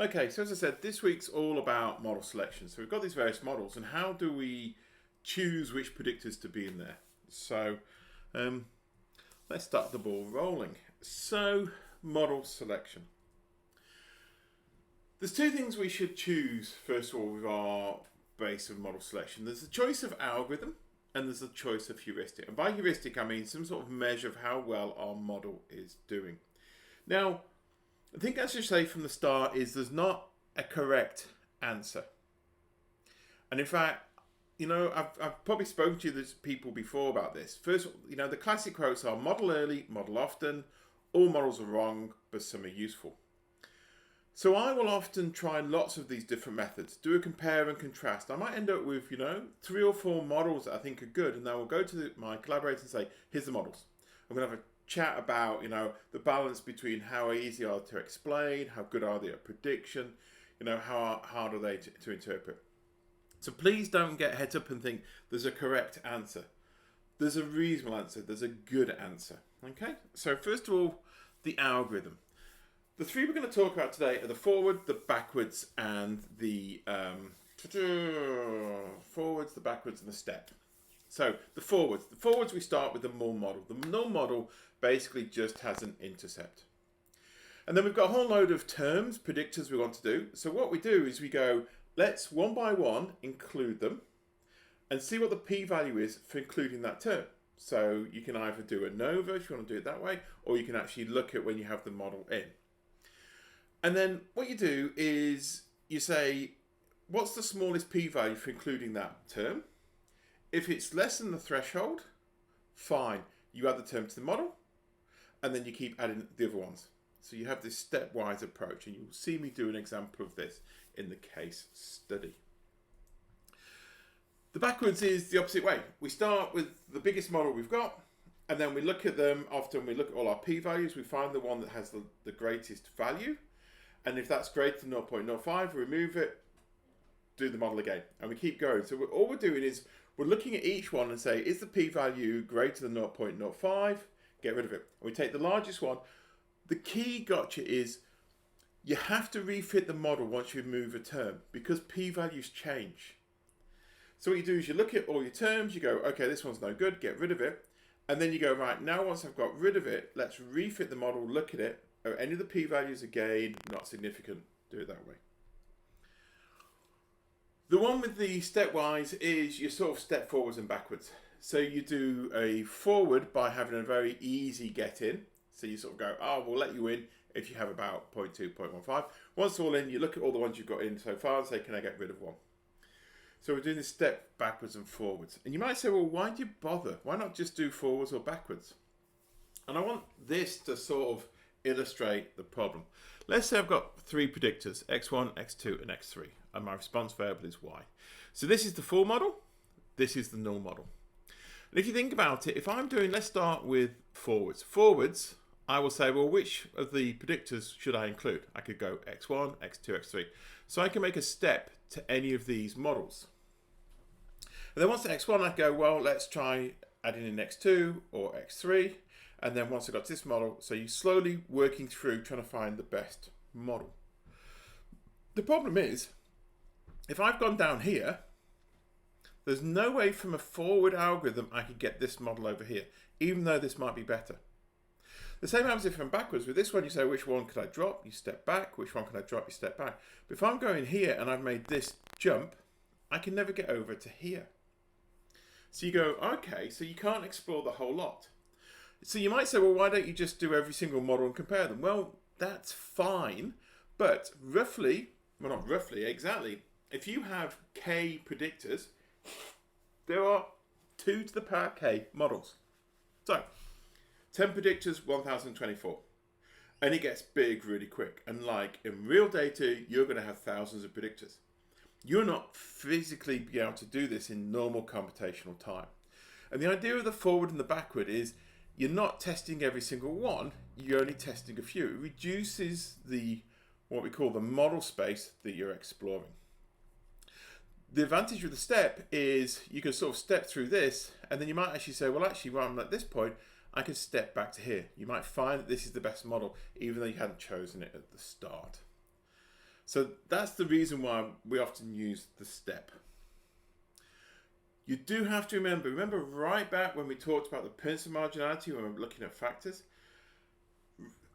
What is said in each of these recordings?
Okay, so as I said, this week's all about model selection. So we've got these various models, and how do we choose which predictors to be in there? So let's start the ball rolling. So, model selection. There's two things we should choose, first of all, with our base of model selection. There's the choice of algorithm, and there's the choice of heuristic. And by heuristic, I mean some sort of measure of how well our model is doing. Now, I think I should say from the start is there's not a correct answer. And in fact, you know, I've probably spoken to people before about this. First, you know, the classic quotes are model early, model often, all models are wrong, but some are useful. So I will often try lots of these different methods, do a compare and contrast. I might end up with, you know, 3 or 4 models that I think are good, and I will go to my collaborator and say, here's the models. I'm going to have a chat about, you know, the balance between how easy are they to explain, how good are they at prediction, you know, how hard are they to interpret. So please don't get heads up and think there's a correct answer. There's a reasonable answer. There's a good answer. Okay? So first of all, the algorithm. The 3 we're going to talk about today are the forward, the backwards, and the forwards, the backwards, and the step. So the forwards. The forwards, we start with the null model. The null model basically just has an intercept. And then we've got a whole load of terms, predictors we want to do. So what we do is we go, let's one by one include them and see what the p-value is for including that term. So you can either do a ANOVA if you want to do it that way, or you can actually look at when you have the model in. And then what you do is you say, what's the smallest p-value for including that term? If it's less than the threshold, fine. You add the term to the model, and then you keep adding the other ones. So you have this stepwise approach, and you'll see me do an example of this in the case study. The backwards is the opposite way. We start with the biggest model we've got, and then we look at them. Often we look at all our p-values. We find the one that has the greatest value. And if that's greater than 0.05, remove it, do the model again. And we keep going. So all we're doing is we're looking at each one and say, is the p-value greater than 0.05? Get rid of it. And we take the largest one. The key gotcha is you have to refit the model once you move a term because p-values change. So what you do is you look at all your terms, you go, okay, this one's no good, get rid of it. And then you go, right, now once I've got rid of it, let's refit the model, look at it. Oh, any of the p-values, again, not significant, do it that way. The one with the stepwise is you sort of step forwards and backwards. So you do a forward by having a very easy get in. So you sort of go, oh, we'll let you in if you have about 0.2, 0.15. Once all in, you look at all the ones you've got in so far and say, can I get rid of one? So we're doing this step backwards and forwards. And you might say, well, why do you bother? Why not just do forwards or backwards? And I want this to sort of illustrate the problem. Let's say I've got 3 predictors, x1, x2, and x3, and my response variable is y. So this is the full model, this is the null model. And if you think about it, if I'm doing, let's start with forwards. Forwards, I will say, well, which of the predictors should I include? I could go x1, x2, x3. So I can make a step to any of these models. And then once at x1, I go, well, let's try adding in x2 or x3. And then once I got to this model, so you're slowly working through trying to find the best model. The problem is, if I've gone down here, there's no way from a forward algorithm I could get this model over here, even though this might be better. The same happens if I'm backwards. With this one, you say, which one could I drop? You step back. Which one can I drop? You step back. But if I'm going here and I've made this jump, I can never get over to here. So you go, okay, so you can't explore the whole lot. So you might say, well, why don't you just do every single model and compare them? Well, that's fine, but roughly, well, not roughly, exactly, if you have k predictors, there are 2 to the power k models. So 10 predictors, 1024. And it gets big really quick. And like in real data, you're going to have thousands of predictors. You're not physically be able to do this in normal computational time. And the idea of the forward and the backward is you're not testing every single one, you're only testing a few. It reduces the what we call the model space that you're exploring. The advantage with the step is you can sort of step through this, and then you might actually say, well, actually, while I'm at this point, I can step back to here. You might find that this is the best model, even though you hadn't chosen it at the start. So that's the reason why we often use the step. You do have to remember right back when we talked about the principal marginality when we were looking at factors,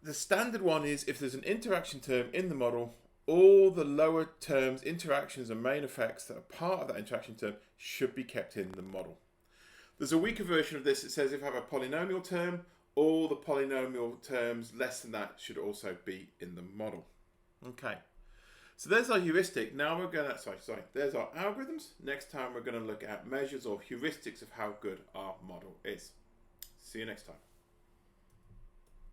the standard one is if there's an interaction term in the model, all the lower terms, interactions and main effects that are part of that interaction term should be kept in the model. There's a weaker version of this that says if I have a polynomial term, all the polynomial terms less than that should also be in the model. Okay. So there's our heuristic. Now we're going to, there's our algorithms. Next time we're going to look at measures or heuristics of how good our model is. See you next time.